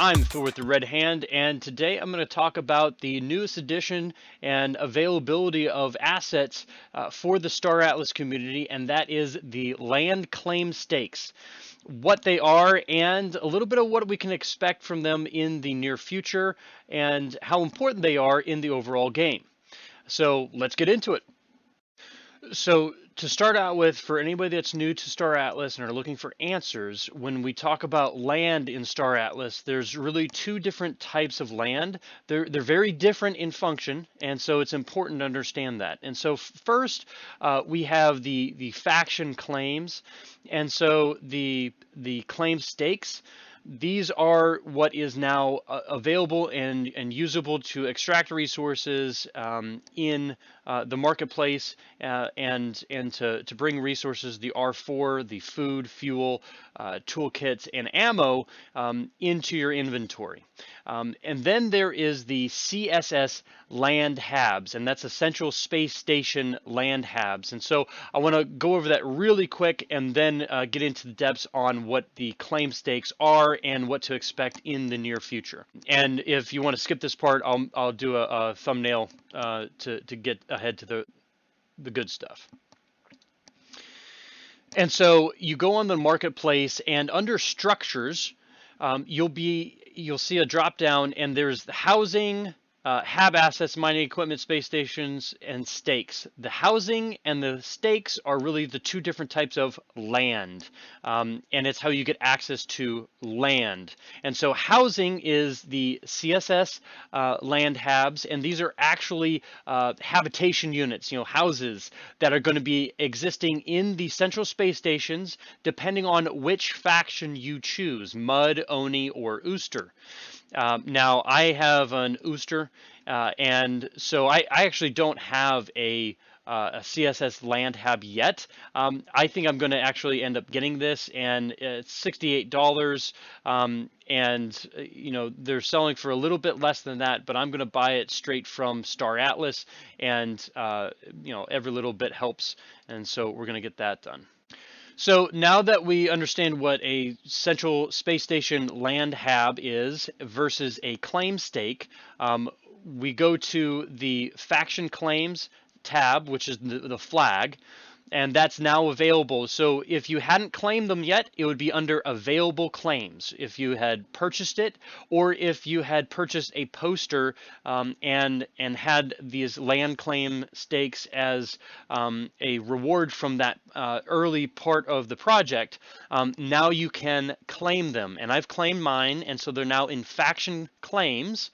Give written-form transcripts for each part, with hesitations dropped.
I'm Thor with the Red Hand, and today I'm going to talk about the newest addition and availability of assets for the Star Atlas community, and that is the land claim stakes. What they are, and a little bit of what we can expect from them in the near future, and how important they are in the overall game. So let's get into it. So to start out with, for anybody that's new to Star Atlas and are looking for answers, when we talk about land in Star Atlas, there's really two different types of land. They're very different in function, and so it's important to understand that. And so first, we have the faction claims, and so the claim stakes. These are what is now available and usable to extract resources in the marketplace and to bring resources, the R4, the food, fuel, toolkits, and ammo into your inventory. And then there is the CSS land habs, and that's Essential Space Station land habs. And so I want to go over that really quick and then get into the depths on what the claim stakes are and what to expect in the near future. And if you want to skip this part, I'll do a thumbnail to get ahead to the good stuff. And so you go on the marketplace, and under structures, you'll see a drop down, and there's the housing, hab assets, mining equipment, space stations, and stakes. The housing and the stakes are really the two different types of land, and it's how you get access to land. And so housing is the CSS land habs, and these are actually habitation units, houses that are going to be existing in the central space stations, depending on which faction you choose, Mud, Oni, or Ooster. Now, I have an Ooster, and so I actually don't have a CSS land hab yet. I think I'm going to actually end up getting this, and it's $68. And they're selling for a little bit less than that, but I'm going to buy it straight from Star Atlas, and every little bit helps, and so we're going to get that done. So now that we understand what a central space station land hab is versus a claim stake, we go to the faction claims tab, which is the flag, and that's now available. So if you hadn't claimed them yet, it would be under available claims if you had purchased it, or if you had purchased a poster and had these land claim stakes as a reward from that early part of the project. Now you can claim them, and I've claimed mine, and so they're now in faction claims,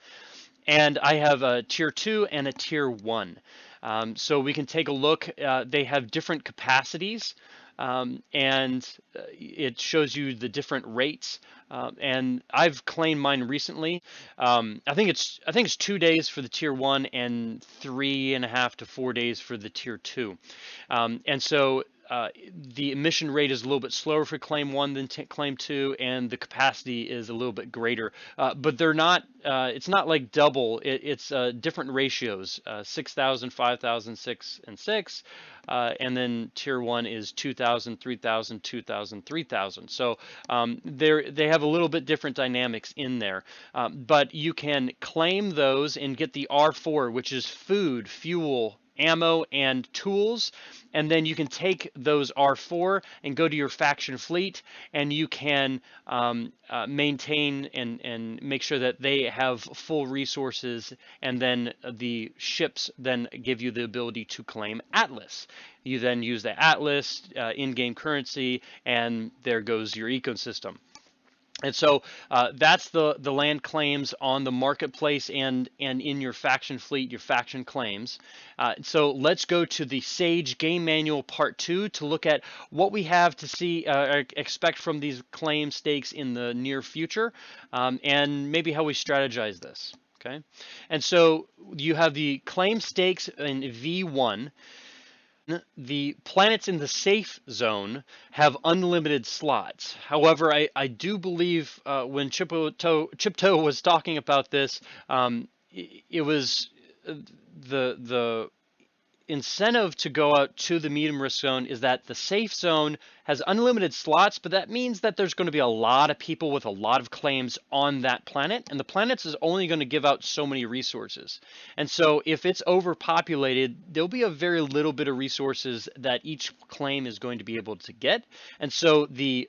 and I have a tier 2 and a tier 1. So we can take a look. They have different capacities, and it shows you the different rates. And I've claimed mine recently. I think it's 2 days for the tier 1 and 3.5 to 4 days for the tier 2. And so the emission rate is a little bit slower for claim 1 than claim 2, and the capacity is a little bit greater. But they're not. It's not like double. It's different ratios: 6,000, 5,000, 6, and 6, and then tier 1 is 2,000, 3,000, 2,000, 3,000. So they have a little bit different dynamics in there. But you can claim those and get the R4, which is food, fuel, ammo, and tools, and then you can take those R4 and go to your faction fleet, and you can maintain and make sure that they have full resources, and then the ships then give you the ability to claim Atlas. You then use the Atlas in-game currency, and there goes your ecosystem. And so that's the land claims on the marketplace and in your faction fleet, your faction claims. So let's go to the Sage Game Manual Part 2 to look at what we have to see, expect from these claim stakes in the near future, and maybe how we strategize this. Okay, and so you have the claim stakes in V1. The planets in the safe zone have unlimited slots. However, I do believe when Chipto was talking about this, it was the incentive to go out to the medium risk zone is that the safe zone has unlimited slots, but that means that there's going to be a lot of people with a lot of claims on that planet, and the planet is only going to give out so many resources. And so if it's overpopulated, there'll be a very little bit of resources that each claim is going to be able to get. And so the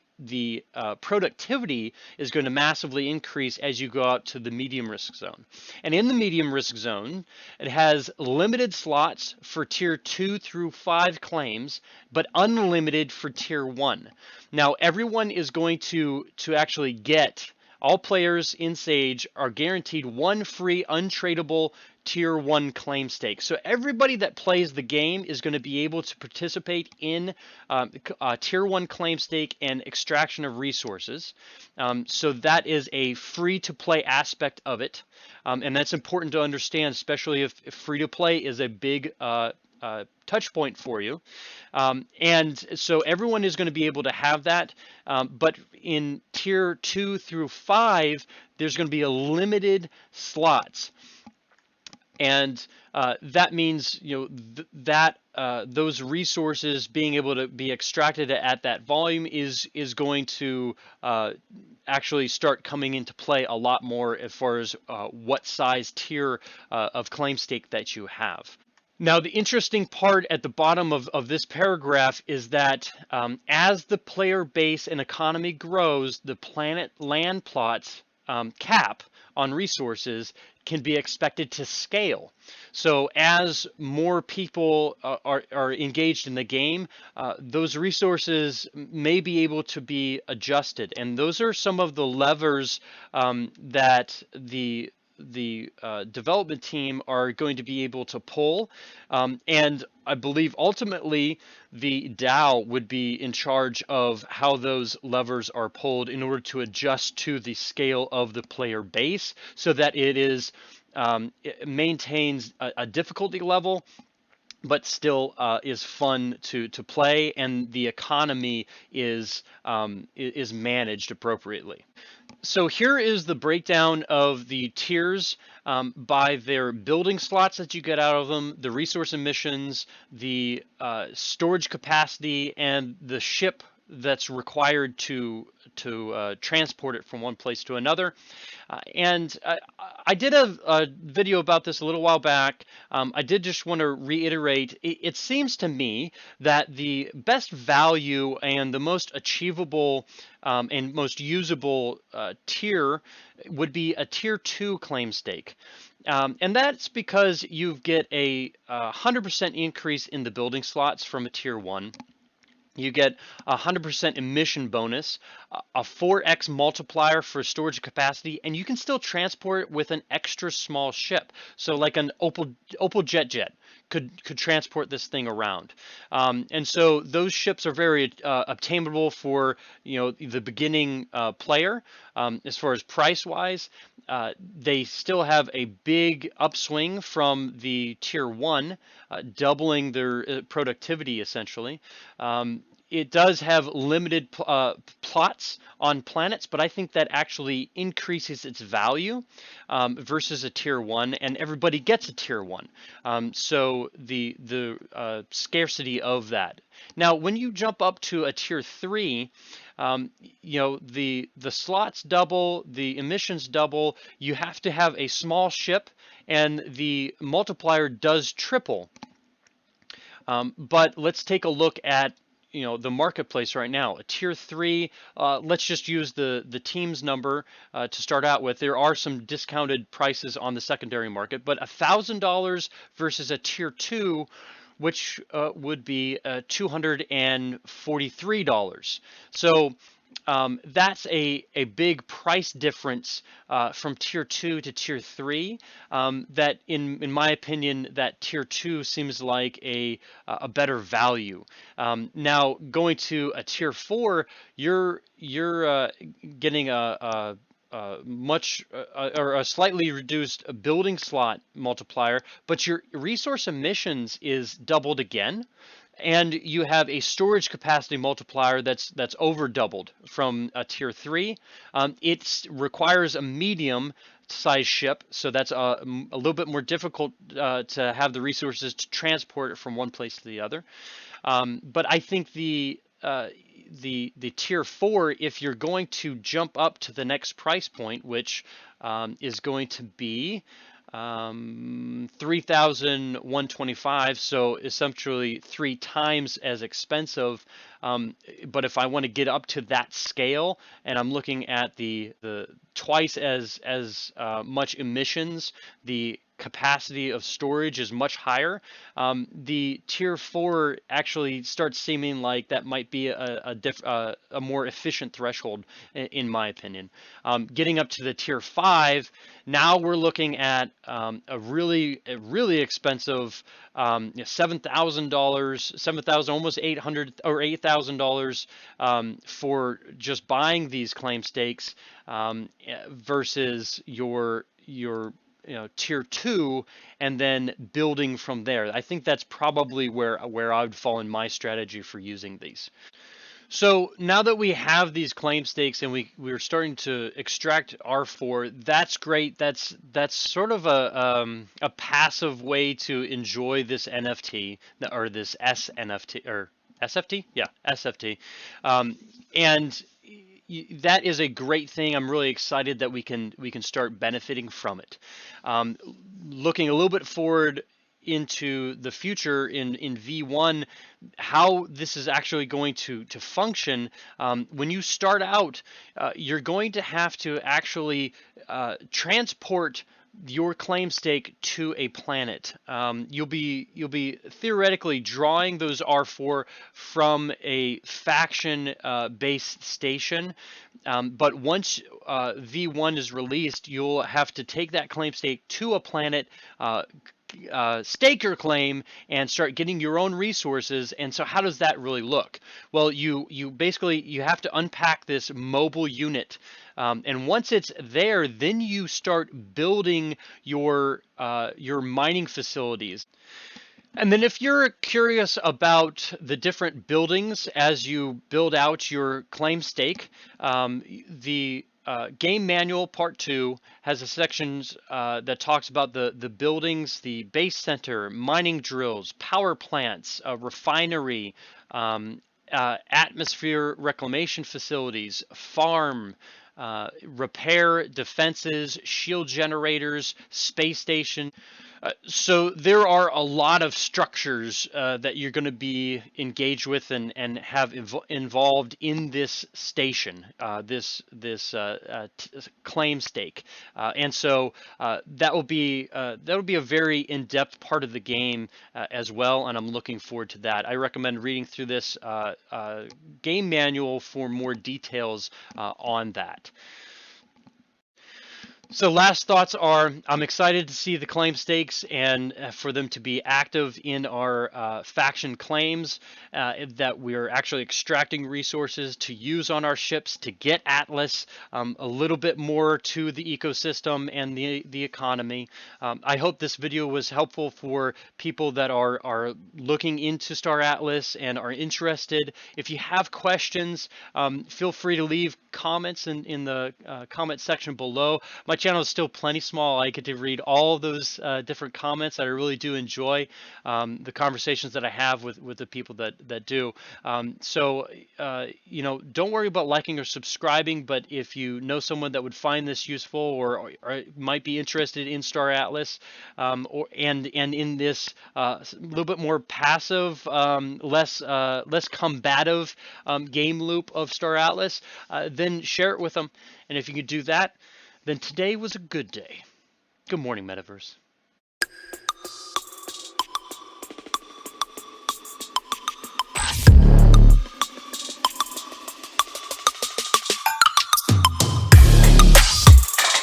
productivity is going to massively increase as you go out to the medium risk zone. And in the medium risk zone, it has limited slots for tier 2 through 5 claims, but unlimited for tier 1. Now, everyone is going to actually get, all players in Sage are guaranteed one free untradeable tier 1 claim stake. So everybody that plays the game is going to be able to participate in tier 1 claim stake and extraction of resources. So that is a free to play aspect of it. And that's important to understand, especially if free to play is a big touch point for you. And so everyone is going to be able to have that. But in tier 2 through 5, there's going to be a limited slots. And that means, that those resources being able to be extracted at that volume is going to actually start coming into play a lot more as far as what size tier of claim stake that you have. Now, the interesting part at the bottom of this paragraph is that as the player base and economy grows, the planet land plots cap on resources can be expected to scale. So as more people are engaged in the game, those resources may be able to be adjusted. And those are some of the levers that the development team are going to be able to pull. And I believe ultimately the DAO would be in charge of how those levers are pulled in order to adjust to the scale of the player base so that it maintains a difficulty level, but still is fun to play, and the economy is managed appropriately. So here is the breakdown of the tiers by their building slots that you get out of them, the resource emissions, the storage capacity, and the ship that's required to transport it from one place to another. And I did a video about this a little while back. I did just want to reiterate, it seems to me that the best value and the most achievable and most usable tier would be a tier 2 claim stake. And that's because you get a 100% increase in the building slots from a tier 1. You get a 100% emission bonus, a 4x multiplier for storage capacity, and you can still transport it with an extra small ship. So like an Opal Jet could transport this thing around. And so those ships are very obtainable for the beginning player. As far as price wise, they still have a big upswing from the tier 1, doubling their productivity essentially. It does have limited plots on planets, but I think that actually increases its value versus a tier 1, and everybody gets a tier 1. So the scarcity of that. Now, when you jump up to a tier 3, the slots double, the emissions double. You have to have a small ship, and the multiplier does triple. But let's take a look at the marketplace right now. A tier 3, let's just use the team's number to start out with. There are some discounted prices on the secondary market, but $1,000 versus a tier 2, which would be $243. So that's a big price difference from tier 2 to tier 3. That in my opinion, that tier 2 seems like a better value. Now going to a tier 4, you're getting a much or a slightly reduced building slot multiplier, but your resource emissions is doubled again. And you have a storage capacity multiplier that's over doubled from a tier 3. It requires a medium size ship, so that's a little bit more difficult to have the resources to transport it from one place to the other. But I think the the tier 4, if you're going to jump up to the next price point, which is going to be 3,125, so essentially 3 times as expensive. But if I want to get up to that scale, and I'm looking at the twice as much emissions, the capacity of storage is much higher. The tier 4 actually starts seeming like that might be a more efficient threshold, in my opinion. Getting up to the tier 5, now we're looking at a really expensive $7,000, 7,000, almost 800 or $8,000 for just buying these claim stakes, versus your tier 2 and then building from there. I think that's probably where I would fall in my strategy for using these. So now that we have these claim stakes and we're starting to extract R4, that's great. That's sort of a passive way to enjoy this NFT, or this SNFT, or SFT? Yeah, SFT. And that is a great thing. I'm really excited that we can start benefiting from it. Looking a little bit forward into the future in V1, how this is actually going to function. When you start out, you're going to have to actually transport your claim stake to a planet. You'll be theoretically drawing those R4 from a faction based station, but once V1 is released, you'll have to take that claim stake to a planet, stake your claim, and start getting your own resources. And so how does that really look? Well, you basically you have to unpack this mobile unit, and once it's there, then you start building your mining facilities. And then if you're curious about the different buildings as you build out your claim stake, the game manual part 2 has a sections that talks about the buildings, the base center, mining drills, power plants, refinery, atmosphere reclamation facilities, farm, repair, defenses, shield generators, space station. So there are a lot of structures that you're going to be engaged with and have involved in this station, this claim stake, and so that will be a very in-depth part of the game as well, and I'm looking forward to that. I recommend reading through this game manual for more details on that. So last thoughts are, I'm excited to see the claim stakes and for them to be active in our faction claims, that we're actually extracting resources to use on our ships to get Atlas, a little bit more to the ecosystem and the economy. I hope this video was helpful for people that are looking into Star Atlas and are interested. If you have questions, feel free to leave comments in the comment section below. My channel is still plenty small. I get to read all of those different comments that I really do enjoy, the conversations that I have with the people that do. So don't worry about liking or subscribing, but if you know someone that would find this useful or might be interested in Star Atlas, and in this little bit more passive, less combative game loop of Star Atlas, then share it with them. And if you could do that, then today was a good day. Good morning, Metaverse.